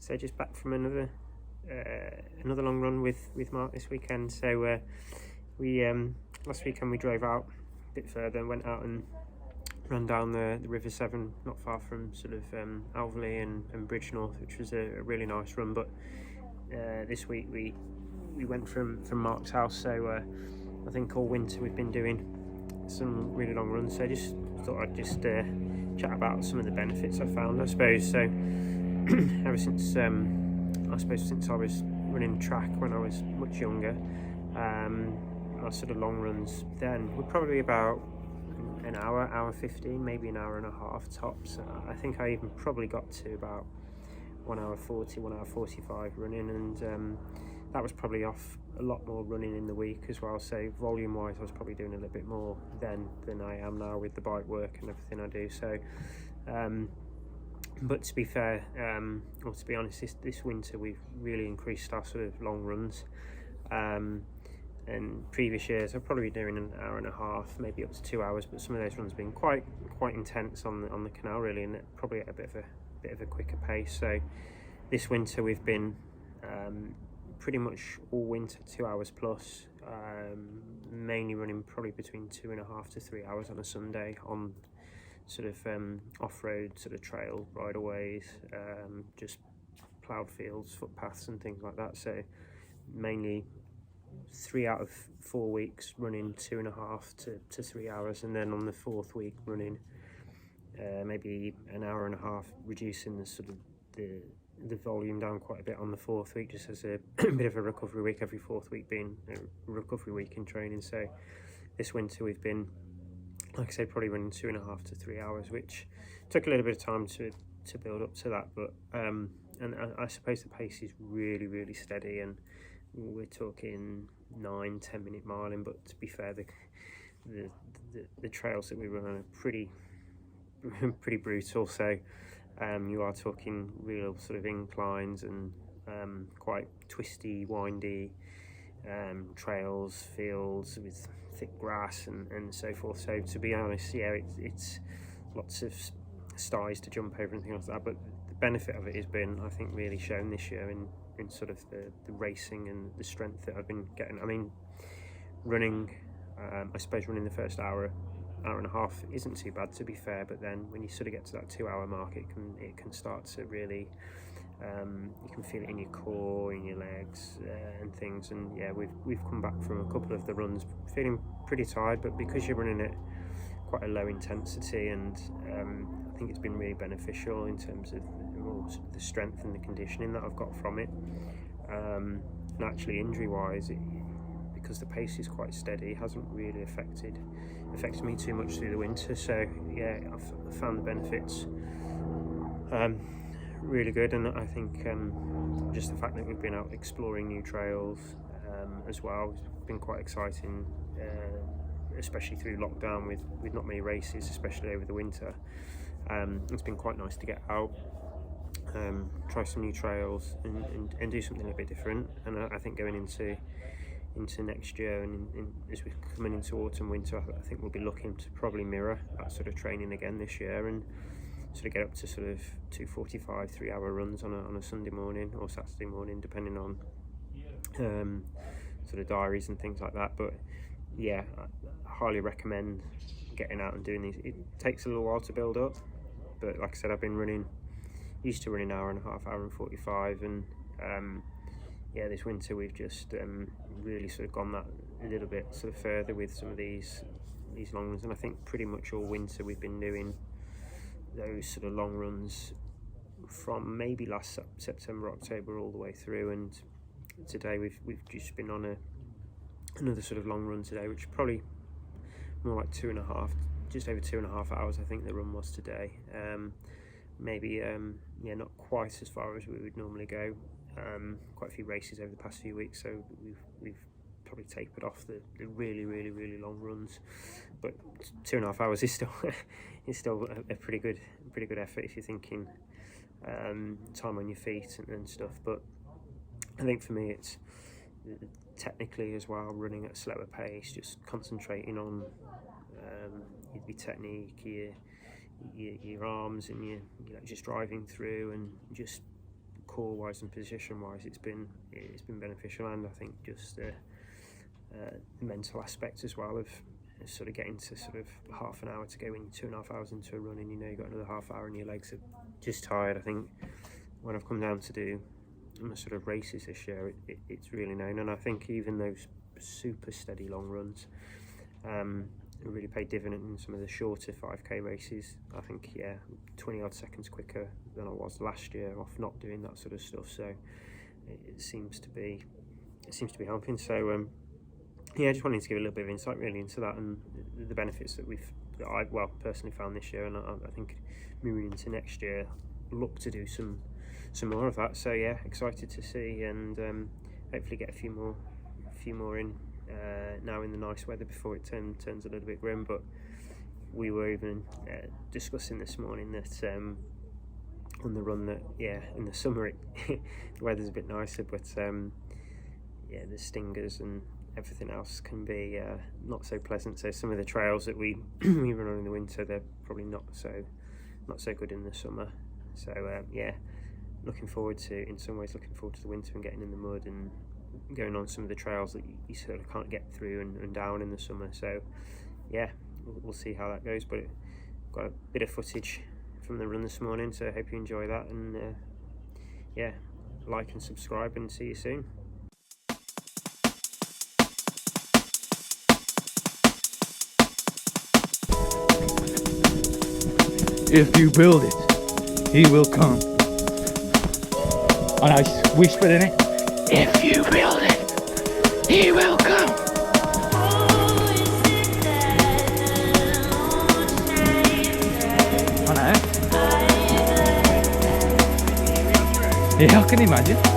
So just back from another long run with Mark this weekend. So we last weekend we drove out a bit further and went out and ran down the River Severn, not far from sort of Alveley and Bridgnorth, which was a really nice run. But this week we went from Mark's house. So I think all winter we've been doing some really long runs. So I just thought I'd just chat about some of the benefits I found, I suppose. So ever since since I was running track when I was much younger, our sort of long runs then were probably about an hour 15, maybe an hour and a half tops. I think I even probably got to about 1 hour 40, 1 hour 45 running, and that was probably off a lot more running in the week as well. So volume wise I was probably doing a little bit more then than I am now with the bike work and everything I do. So but to be fair, or to be honest, this winter we've really increased our sort of long runs. And previous years I've probably been doing an hour and a half, maybe up to 2 hours, but some of those runs have been quite intense on the canal really, and probably at a bit of a quicker pace. So this winter we've been pretty much all winter 2 hours plus, mainly running probably between 2.5 to 3 hours on a Sunday on sort of off-road sort of trail rideaways, just ploughed fields, footpaths and things like that. So mainly 3 out of 4 weeks running 2.5 to 3 hours, and then on the fourth week running maybe an hour and a half, reducing the sort of the volume down quite a bit on the fourth week, just as a bit of a recovery week, every fourth week being a recovery week in training. So this winter we've been, like I say, probably running 2.5 to 3 hours, which took a little bit of time to build up to that, but and I suppose the pace is really steady, and we're talking 9-10 minute miling. But to be fair, the trails that we run are pretty brutal. So you are talking real sort of inclines and quite twisty, windy trails, fields with thick grass and so forth. So to be honest, yeah, it's lots of styes to jump over and things like that. But the benefit of it has been, I think, really shown this year in sort of the racing and the strength that I've been getting. I mean, running, I suppose running the first hour and a half isn't too bad, to be fair, but then when you sort of get to that 2 hour mark, it can start to really you can feel it in your core, in your legs, and things. And yeah, we've come back from a couple of the runs feeling pretty tired, but because you're running at quite a low intensity, and I think it's been really beneficial in terms of the strength and the conditioning that I've got from it. And actually injury wise, because the pace is quite steady, it hasn't really affected me too much through the winter. So yeah, I've found the benefits really good. And I think just the fact that we've been out exploring new trails as well has been quite exciting, especially through lockdown with not many races, especially over the winter. It's been quite nice to get out, try some new trails and do something a bit different. And I think going into next year and as we're coming into autumn, winter, I think we'll be looking to probably mirror that sort of training again this year, and sort of get up to sort of 2:45, 3 hour runs on a Sunday morning or Saturday morning, depending on sort of diaries and things like that. But yeah, I highly recommend getting out and doing these. It takes a little while to build up, but like I said, I've been used to running hour and a half, hour and 45, and yeah, this winter we've just really sort of gone that a little bit sort of further with some of these long runs. And I think pretty much all winter we've been doing those sort of long runs from maybe last September, October, all the way through. And today we've just been on another sort of long run today, which is probably more like 2.5, just over 2.5 hours I think the run was today. Maybe yeah, not quite as far as we would normally go. Quite a few races over the past few weeks, so we've probably tapered off the really long runs, but 2.5 hours is still a pretty good effort if you're thinking time on your feet and stuff. But I think for me it's technically as well, running at a slower pace, just concentrating on your technique, your arms, and you just driving through and just core wise and position wise, it's been beneficial, and I think just the mental aspect as well of sort of getting to sort of half an hour to go in, 2.5 hours into a run, and you know you've got another half hour and your legs are just tired. I think when I've come down to do my sort of races this year, it's really known, and I think even those super steady long runs really paid dividend in some of the shorter 5k races. I think 20 odd seconds quicker than I was last year off not doing that sort of stuff, so it seems to be helping. So I just wanted to give a little bit of insight really into that and the benefits that I personally found this year, and I think moving into next year look to do some more of that. So yeah, excited to see, and hopefully get a few more in now in the nice weather before it turns a little bit grim. But we were even discussing this morning that on the run that in the summer the weather's a bit nicer, but the stingers and everything else can be not so pleasant. So some of the trails that we run on in the winter, they're probably not so good in the summer. So looking forward to the winter and getting in the mud and going on some of the trails that you sort of can't get through and down in the summer. So we'll see how that goes, but got a bit of footage from the run this morning, so I hope you enjoy that, and like and subscribe, and see you soon. If you build it, he will come. And I whispered in it, if you build it, he will come. I know. Yeah, I can imagine.